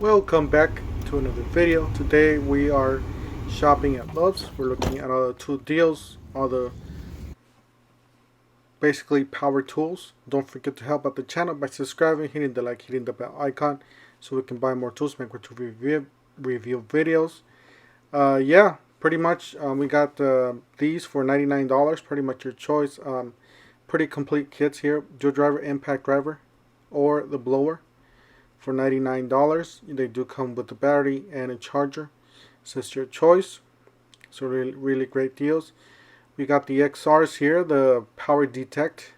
Welcome back to another video. Today we are shopping at Love's. We're looking at all the tool deals, all the basically power tools. Don't forget to help out the channel by subscribing, hitting the like, hitting the bell icon so we can buy more tools, make more tool review videos. Yeah, pretty much we got these for $99, pretty much your choice. Pretty complete kits here. Dual driver, impact driver, or the blower. For $99. They do come with a battery and a charger. So it's your choice. So really great deals. We got the XRs here, the power detect.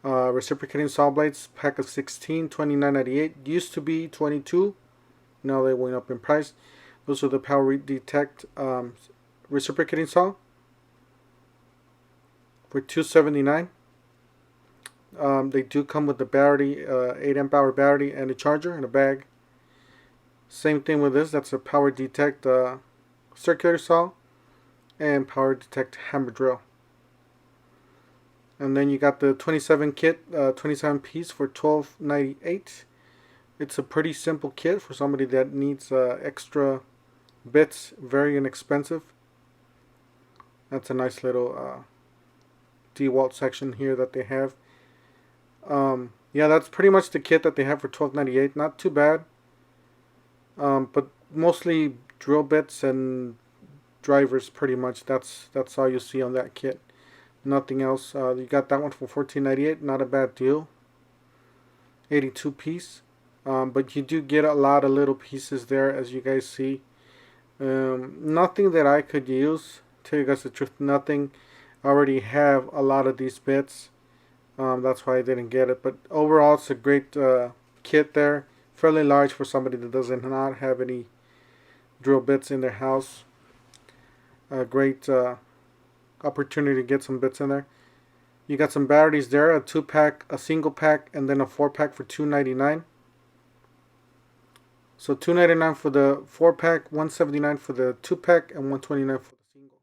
Reciprocating saw blades, pack of 16, $29.98. Used to be $22. Now they went up in price. Those are the power detect reciprocating saw for $279. They do come with the battery, 8 amp hour battery and a charger and a bag. Same thing with this. That's a power detect circular saw and power detect hammer drill. And then you got the 27 kit, 27 piece for $12.98. It's a pretty simple kit for somebody that needs extra bits, very inexpensive. That's a nice little DeWalt section here that they have. Yeah, that's pretty much the kit that they have for $12.98. Not too bad. But mostly drill bits and drivers, pretty much. That's all you see on that kit. Nothing else. You got that one for $14.98. Not a bad deal. 82 piece. But you do get a lot of little pieces there, as you guys see. Nothing that I could use. Tell you guys the truth, nothing. I already have a lot of these bits. That's why I didn't get it. But overall, it's a great kit there. Fairly large for somebody that doesn't not have any drill bits in their house. A great opportunity to get some bits in there. You got some batteries there. A 2-pack, a single pack, and then a 4-pack for $2.99. So $2.99 for the 4-pack, $179 for the 2-pack, and $129 for the single.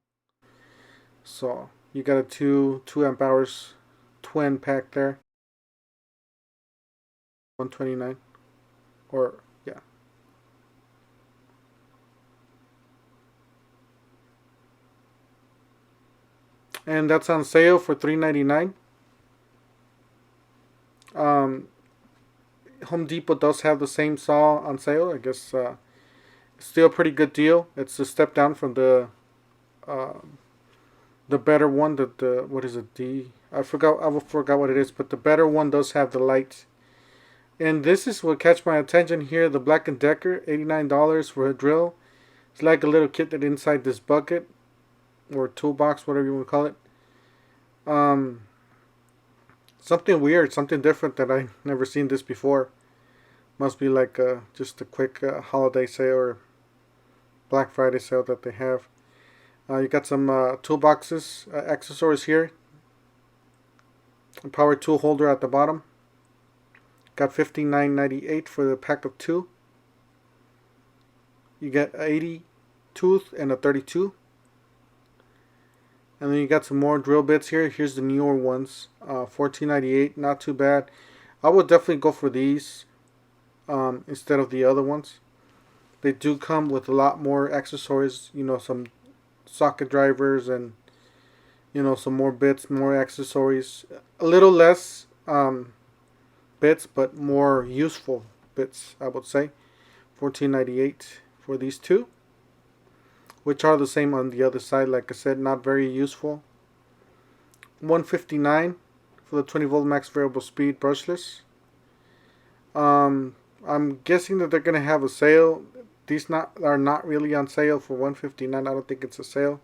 So you got a 2 amp hours twin pack there. $129, or yeah. And that's on sale for $3.99. Home Depot does have the same saw on sale. I guess still a pretty good deal. It's a step down from the better one. The what is it? I forgot what it is. But the better one does have the light. And this is what catch my attention here. The Black & Decker, $89 for a drill. It's like a little kit that inside this bucket or toolbox, whatever you want to call it. Something weird, something different that I never seen this before. Must be like just a quick holiday sale or Black Friday sale that they have. You got some toolboxes, accessories here. A power tool holder at the bottom. Got $59.98 for the pack of 2. You get 80 tooth and a 32. And then you got some more drill bits here. Here's the newer ones. $14.98, not too bad. I would definitely go for these instead of the other ones. They do come with a lot more accessories. You know, some socket drivers and some more bits, more accessories. A little less bits, but more useful bits, I would say. $14.98 for these two, which are the same on the other side. Like I said, not very useful. $159 for the 20 volt max variable speed brushless. I'm guessing that they're gonna have a sale. These are not really on sale for $159. I don't think it's a sale.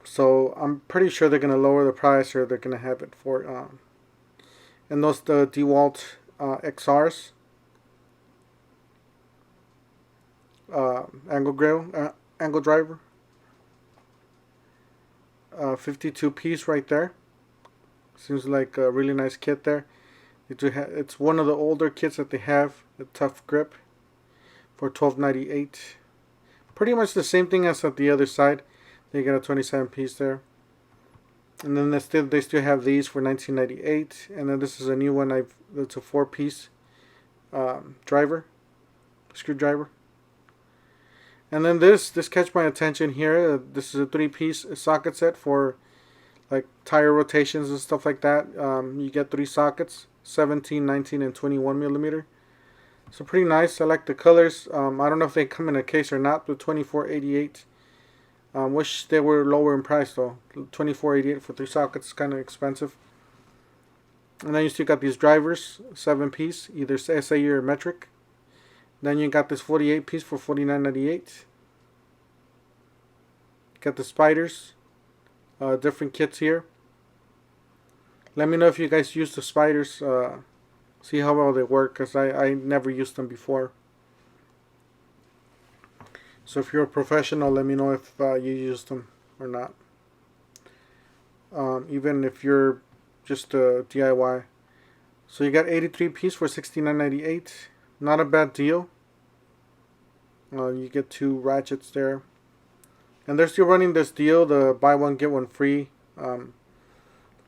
So I'm pretty sure they're gonna lower the price, or they're gonna have it for and those the DeWalt XRs, angle driver, 52 piece right there. Seems like a really nice kit there. It's one of the older kits that they have, the tough grip, for $12.98. Pretty much the same thing as at the other side. They got a 27 piece there. And then they still have these for $19.98. And then this is a new one. It's a 4 piece. screwdriver. And then this catch my attention here. This is a 3-piece socket set for like tire rotations and stuff like that. You get 3 sockets, 17, 19, and 21 millimeter. So pretty nice. I like the colors. I don't know if they come in a case or not. The 2488. Wish they were lower in price though. 2488 for 3 sockets is kind of expensive. And then you still got these drivers, 7-piece, either SAE or metric. Then you got this 48-piece for $49.98. Got the spiders, different kits here. Let me know if you guys use the spiders. See how well they work, because I never used them before. So if you're a professional, let me know if you use them or not. Even if you're just a DIY. So you got 83 piece for $69.98. Not a bad deal. You get 2 ratchets there. And they're still running this deal, the buy one get one free.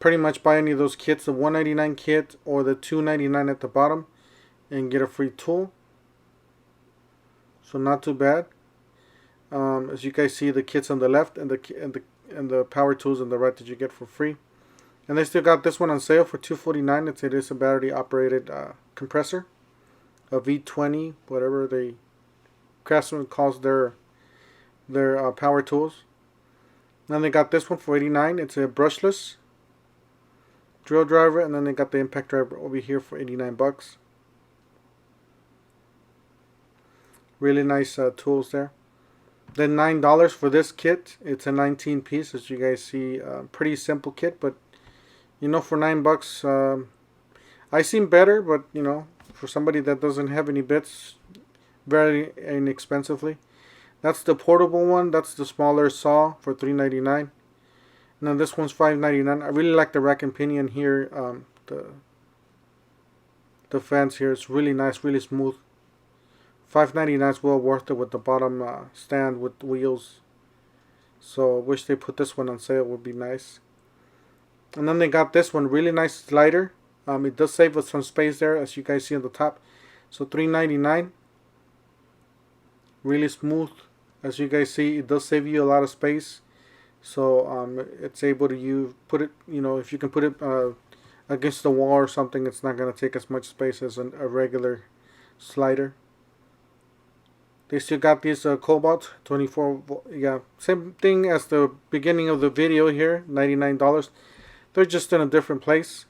Pretty much buy any of those kits, the $1.99 kit or the $2.99 at the bottom, and get a free tool. So not too bad. As you guys see, the kits on the left and the power tools on the right that you get for free. And they still got this one on sale for $249. It is a battery operated compressor, a V20, whatever the Craftsman calls their power tools. Then they got this one for $89. It's a brushless drill driver, and then they got the impact driver over here for $89. Really nice tools there. Then $9 for this kit. It's a 19-piece, as you guys see. Pretty simple kit, but you know, for $9, I seen better, but you know, for somebody that doesn't have any bits, very inexpensively. That's the portable one. That's the smaller saw for $3.99. And then this one's $5.99. I really like the rack and pinion here. The fence here is really nice, really smooth. $5.99 is well worth it with the bottom stand with wheels. So wish they put this one on sale, would be nice. And then they got this one, really nice slider. It does save us some space there, as you guys see on the top. So $3.99. Really smooth. As you guys see, it does save you a lot of space. So it's able to put it, you know, if you can put it against the wall or something, it's not going to take as much space as a regular slider. They still got these Cobalt 24, yeah, same thing as the beginning of the video here, $99. They're just in a different place.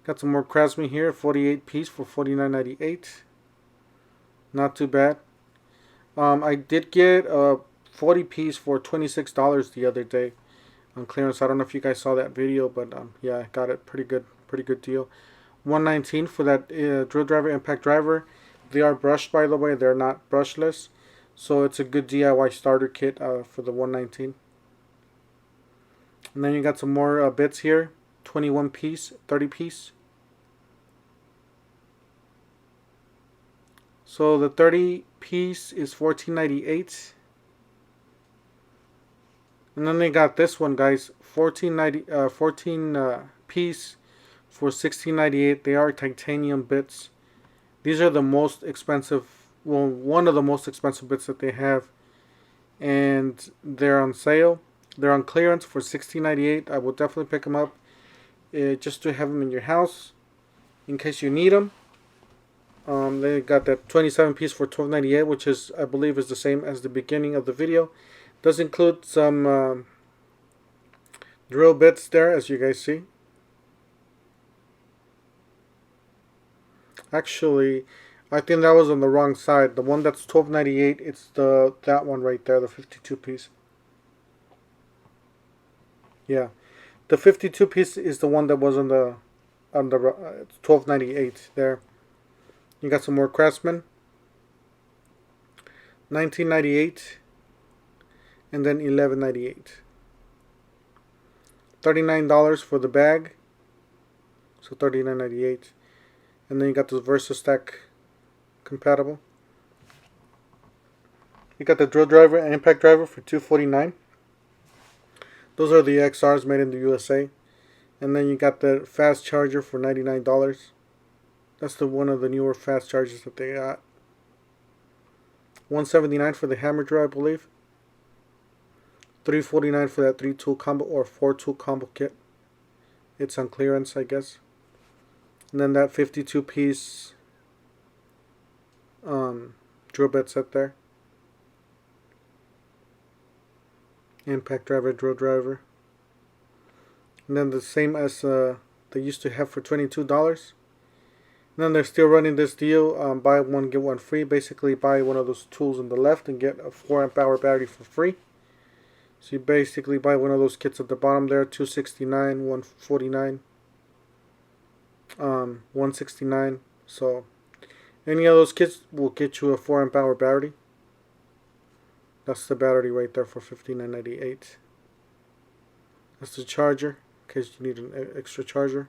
Got some more Craftsman here, 48 piece for $49.98. Not too bad. I did get a 40 piece for $26 the other day on clearance. I don't know if you guys saw that video, but yeah, I got it. Pretty good deal. $119 for that drill driver, impact driver. They are brushed, by the way. They're not brushless, so it's a good DIY starter kit for the $119. And then you got some more bits here, 21 piece, 30 piece. So the 30 piece is $14.98. And then they got this one, guys, 14 piece for $16.98. They are titanium bits. These are the most expensive, well, one of the most expensive bits that they have. And they're on sale. They're on clearance for $16.98. I will definitely pick them up just to have them in your house in case you need them. They got that 27 piece for $12.98, which is, I believe, is the same as the beginning of the video. Does include some drill bits there, as you guys see. Actually, I think that was on the wrong side. The one that's $12.98, it's that one right there, the 52 piece. Yeah, the 52 piece is the one that was on the $12.98 there. You got some more Craftsman, $19.98, and then $11.98. $39 for the bag, so $39.98. And then you got the VersaStack compatible. You got the drill driver and impact driver for $249. Those are the XRs made in the USA. And then you got the fast charger for $99. That's the one of the newer fast chargers that they got. $179 for the hammer drill, I believe. $349 for that 3-tool combo or 4-tool combo kit. It's on clearance, I guess. And then that 52-piece drill bit set there. Impact driver, drill driver. And then the same as they used to have for $22. And then they're still running this deal, buy one get one free. Basically buy one of those tools on the left and get a 4-amp-hour battery for free. So you basically buy one of those kits at the bottom there, $269, $149, $169. So any of those kits will get you a 4-amp-hour battery. That's the battery right there for $59.98. That's the charger, in case you need an extra charger.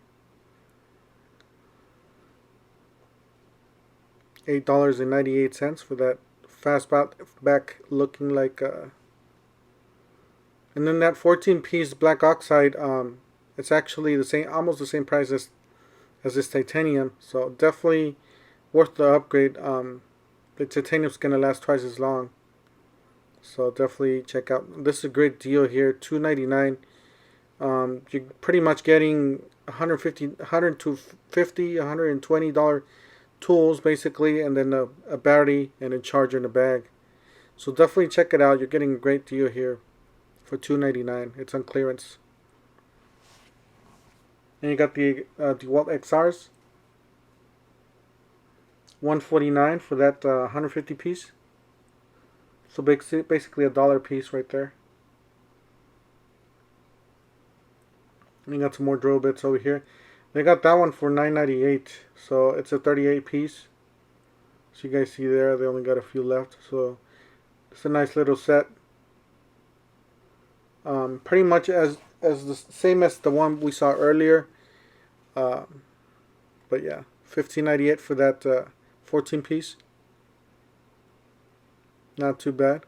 $8.98 for that fastback looking like and then that 14-piece black oxide, it's actually the same, almost the same price as this titanium. So definitely worth the upgrade. The titanium's gonna last twice as long. So definitely check out. This is a great deal here, $299. You're pretty much getting $120 tools basically, and then a battery and a charger in a bag. So definitely check it out. You're getting a great deal here for $299. It's on clearance. And you got the DeWalt XRs, $149 for that 150 piece. So basically $1 piece right there. And you got some more drill bits over here. They got that one for $9.98. So it's a 38 piece. So you guys see there, they only got a few left. So it's a nice little set. Pretty much as the same as the one we saw earlier. But yeah, $15.98 for that 14 piece. Not too bad.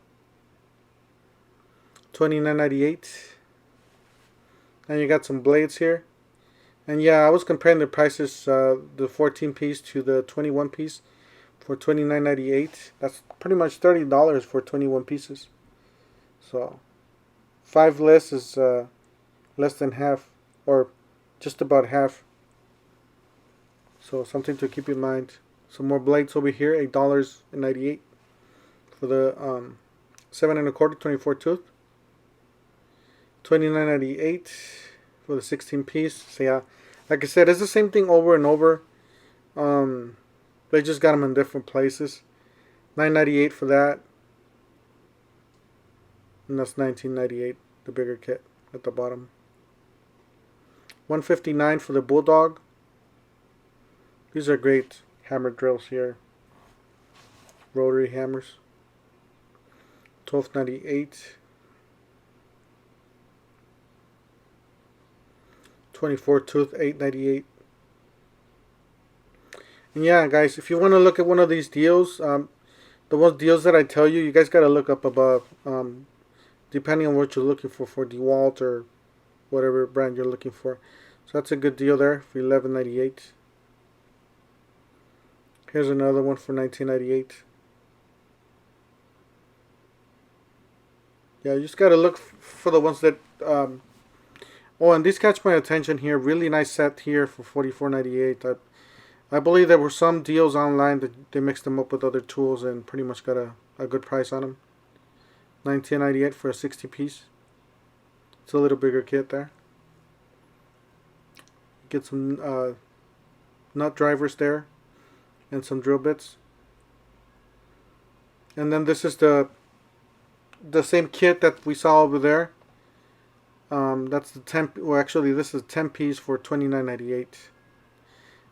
$29.98. And you got some blades here. And yeah, I was comparing the prices, the 14 piece to the 21 piece for $29.98. That's pretty much $30 for 21 pieces. So 5 less is less than half, or just about half. So something to keep in mind. Some more blades over here, $8.98 for the 7 1/4 24 tooth. $29.98 for the 16 piece. So yeah, like I said, it's the same thing over and over. They just got them in different places. $9.98 for that, and that's $19.98, the bigger kit at the bottom. $159 for the Bulldog. These are great hammer drills here. Rotary hammers. $12.98. 24 tooth, $8.98. And yeah, guys, if you want to look at one of these deals, the ones deals that I tell you, you guys got to look up above, depending on what you're looking for DeWalt or whatever brand you're looking for. So that's a good deal there for $11.98. Here's another one for $19.98. Yeah, you just got to look for the ones that oh, and these catch my attention here. Really nice set here for $44.98. I believe there were some deals online that they mixed them up with other tools and pretty much got a good price on them. $19.98 for a 60 piece. It's a little bigger kit there. Get some nut drivers there and some drill bits. And then this is the same kit that we saw over there. That's the 10. Well, actually, this is 10 piece for $29.98,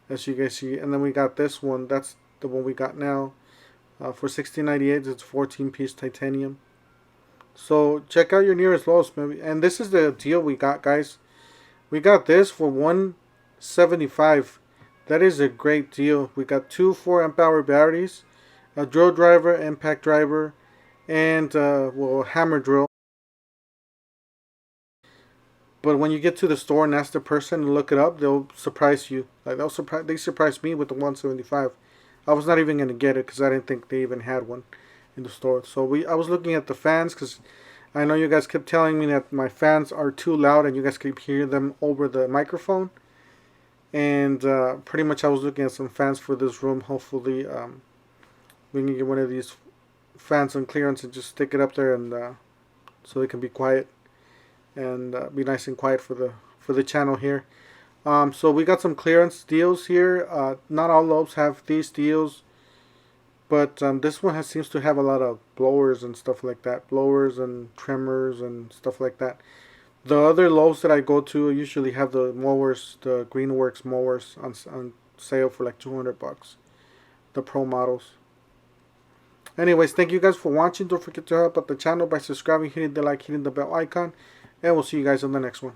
as you guys see. And then we got this one. That's the one we got now for $16.98. It's 14 piece titanium. So check out your nearest Lowe's, maybe. And this is the deal we got, guys. We got this for $175. That is a great deal. We got 2 4-amp-hour batteries, a drill driver, impact driver, and well, hammer drill. But when you get to the store and ask the person to look it up, they'll surprise you. Like they surprised me with the 175. I was not even gonna get it because I didn't think they even had one in the store. So I was looking at the fans because I know you guys kept telling me that my fans are too loud and you guys keep hearing them over the microphone. And pretty much I was looking at some fans for this room. Hopefully we can get one of these fans on clearance and just stick it up there and so they can be quiet and be nice and quiet for the channel here. So we got some clearance deals here. Not all lobes have these deals, but this one seems to have a lot of blowers and stuff like that. Blowers and trimmers and stuff like that. The other lobes that I go to usually have the mowers, the Greenworks mowers on sale for like $200. The pro models. Anyways, thank you guys for watching. Don't forget to help out the channel by subscribing, hitting the like, hitting the bell icon. And we'll see you guys on the next one.